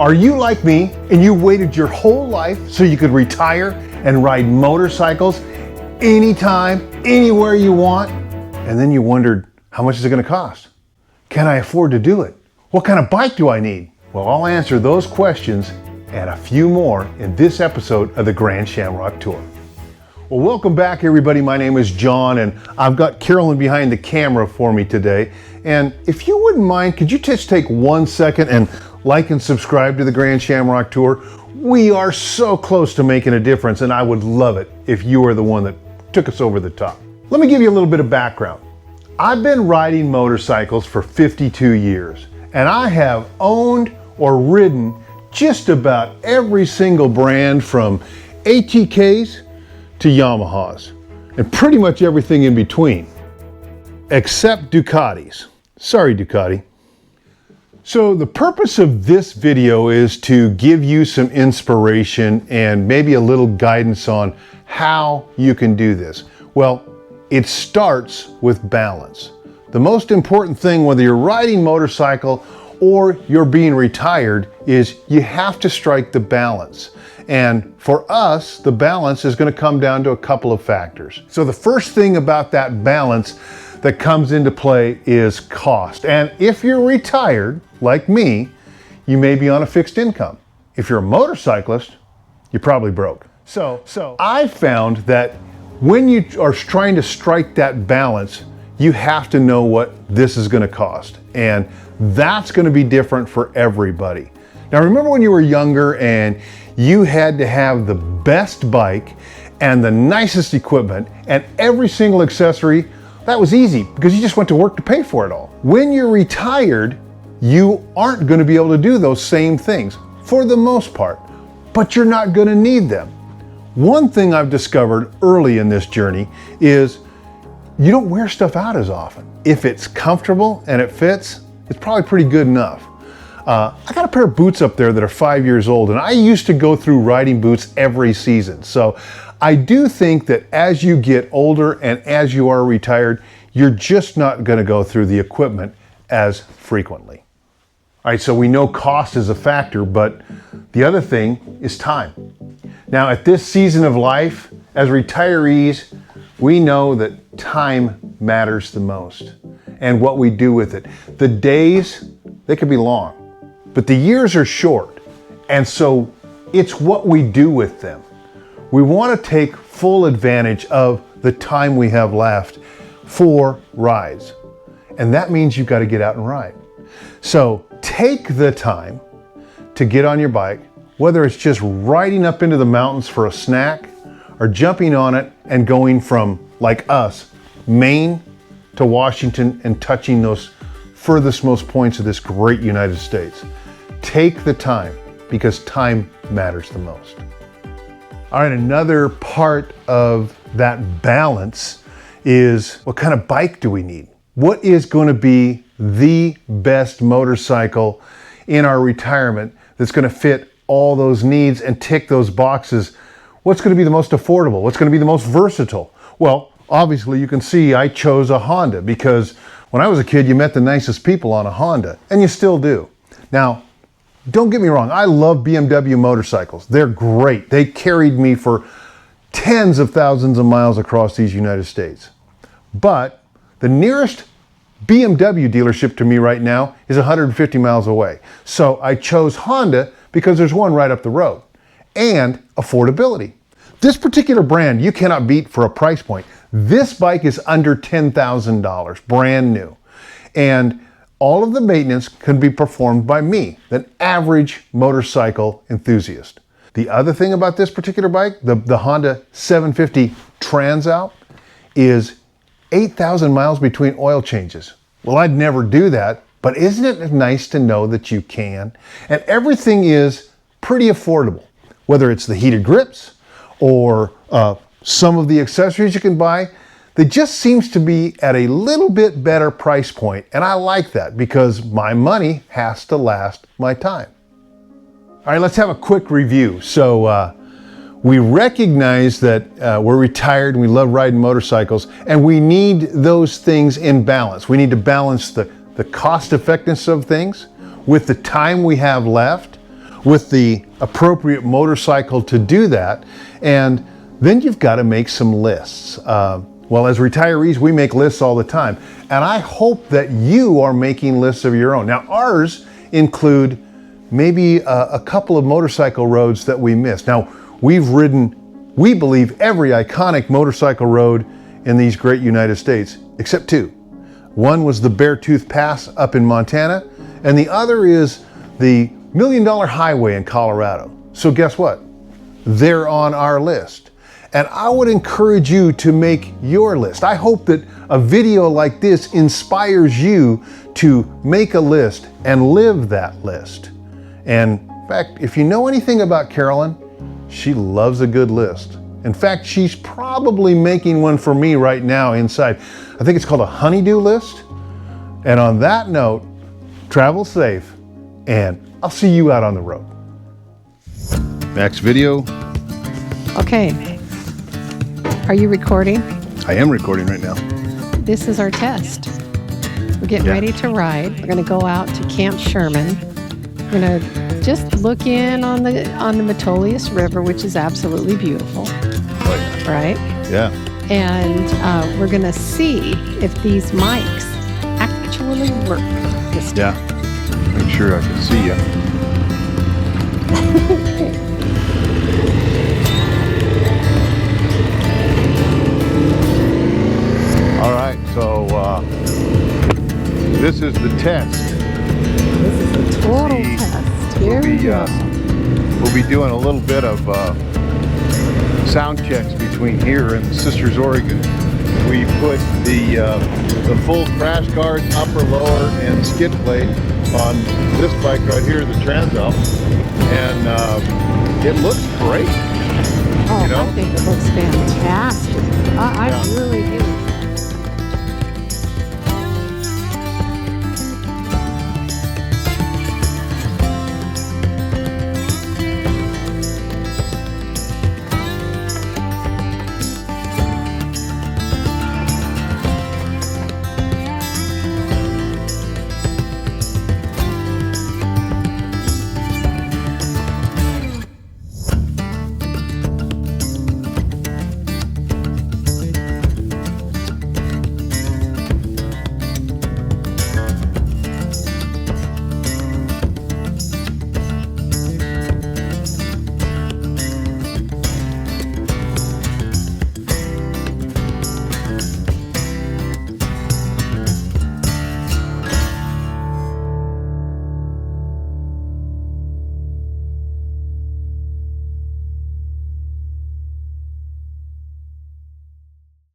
Are you like me and you waited your whole life so you could retire and ride motorcycles anytime, anywhere you want? And then you wondered, how much is it going to cost? Can I afford to do it? What kind of bike do I need? Well, I'll answer those questions and a few more in this episode of the Grand Shamrock Tour. Well, welcome back everybody. My name is John and I've got Carolyn behind the camera for me today. And if you wouldn't mind, could you just take 1 second and like and subscribe to the Grand Shamrock Tour? We are so close to making a difference and I would love it if you were the one that took us over the top. Let me give you a little bit of background. I've been riding motorcycles for 52 years and I have owned or ridden just about every single brand from ATKs to Yamahas and pretty much everything in between, except Ducatis. Sorry, Ducati. So the purpose of this video is to give you some inspiration and maybe a little guidance on how you can do this. Well, it starts with balance. The most important thing, whether you're riding motorcycle or you're being retired, is you have to strike the balance. And for us, the balance is going to come down to a couple of factors. So the first thing about that balance that comes into play is cost. And if you're retired, like me, you may be on a fixed income. If you're a motorcyclist, you're probably broke. So I found that when you are trying to strike that balance, you have to know what this is going to cost. And that's going to be different for everybody. Now, remember when you were younger and you had to have the best bike and the nicest equipment and every single accessory? That was easy because you just went to work to pay for it all. When you're retired, you aren't going to be able to do those same things for the most part, but you're not going to need them. One thing I've discovered early in this journey is you don't wear stuff out as often. If it's comfortable and it fits, it's probably pretty good enough. I got a pair of boots up there that are 5 years old, and I used to go through riding boots every season. So I do think that as you get older and as you are retired, you're just not going to go through the equipment as frequently. All right, so we know cost is a factor, but the other thing is time. Now, at this season of life, as retirees, we know that time matters the most and what we do with it. The days, they could be long, but the years are short. And so it's what we do with them. We want to take full advantage of the time we have left for rides. And that means you've got to get out and ride. So take the time to get on your bike, whether it's just riding up into the mountains for a snack or jumping on it and going from, like us, Maine to Washington and touching those furthest most points of this great United States. Take the time because time matters the most. All right, another part of that balance is what kind of bike do we need? What is going to be the best motorcycle in our retirement that's going to fit all those needs and tick those boxes? What's going to be the most affordable? What's going to be the most versatile? Well, obviously you can see I chose a Honda because when I was a kid, you met the nicest people on a Honda, and you still do. Now, don't get me wrong, I love BMW motorcycles. They're great. They carried me for tens of thousands of miles across these United States. But the nearest BMW dealership to me right now is 150 miles away. So I chose Honda because there's one right up the road. And affordability. This particular brand you cannot beat for a price point. This bike is under $10,000, brand new. And all of the maintenance can be performed by me, an average motorcycle enthusiast. The other thing about this particular bike, the Honda 750 Transalp, is 8,000 miles between oil changes. Well, I'd never do that, but isn't it nice to know that you can? And everything is pretty affordable, whether it's the heated grips or some of the accessories you can buy. They just seems to be at a little bit better price point, and I like that because my money has to last my time. All right, let's have a quick review. So we recognize that we're retired and we love riding motorcycles, and we need those things in balance. We need to balance the cost effectiveness of things with the time we have left, with the appropriate motorcycle to do that. And then you've got to make some lists. Well, as retirees, we make lists all the time. And I hope that you are making lists of your own. Now, ours include maybe a couple of motorcycle roads that we missed. Now, we've ridden, we believe, every iconic motorcycle road in these great United States, except two. One was the Beartooth Pass up in Montana, and the other is the $1 Million Highway in Colorado. So guess what? They're on our list. And I would encourage you to make your list. I hope that a video like this inspires you to make a list and live that list. And in fact, if you know anything about Carolyn, she loves a good list. In fact, she's probably making one for me right now inside. I think it's called a honeydew list. And on that note, travel safe, and I'll see you out on the road. Next video. Okay. Are you recording? I am recording right now. This is our test. We're getting ready to ride. We're going to go out to Camp Sherman. We're going to just look in on the Metolius River, which is absolutely beautiful. Right? Yeah. And we're going to see if these mics actually work this time. Yeah. Make sure I can see you. All right, so this is the test. This is a total test. Here we go. We'll be doing a little bit of sound checks between here and Sisters, Oregon. We put the full crash guard, upper, lower, and skid plate on this bike right here, the Transalp, and it looks great. Oh, you know? I think it looks fantastic. I really do.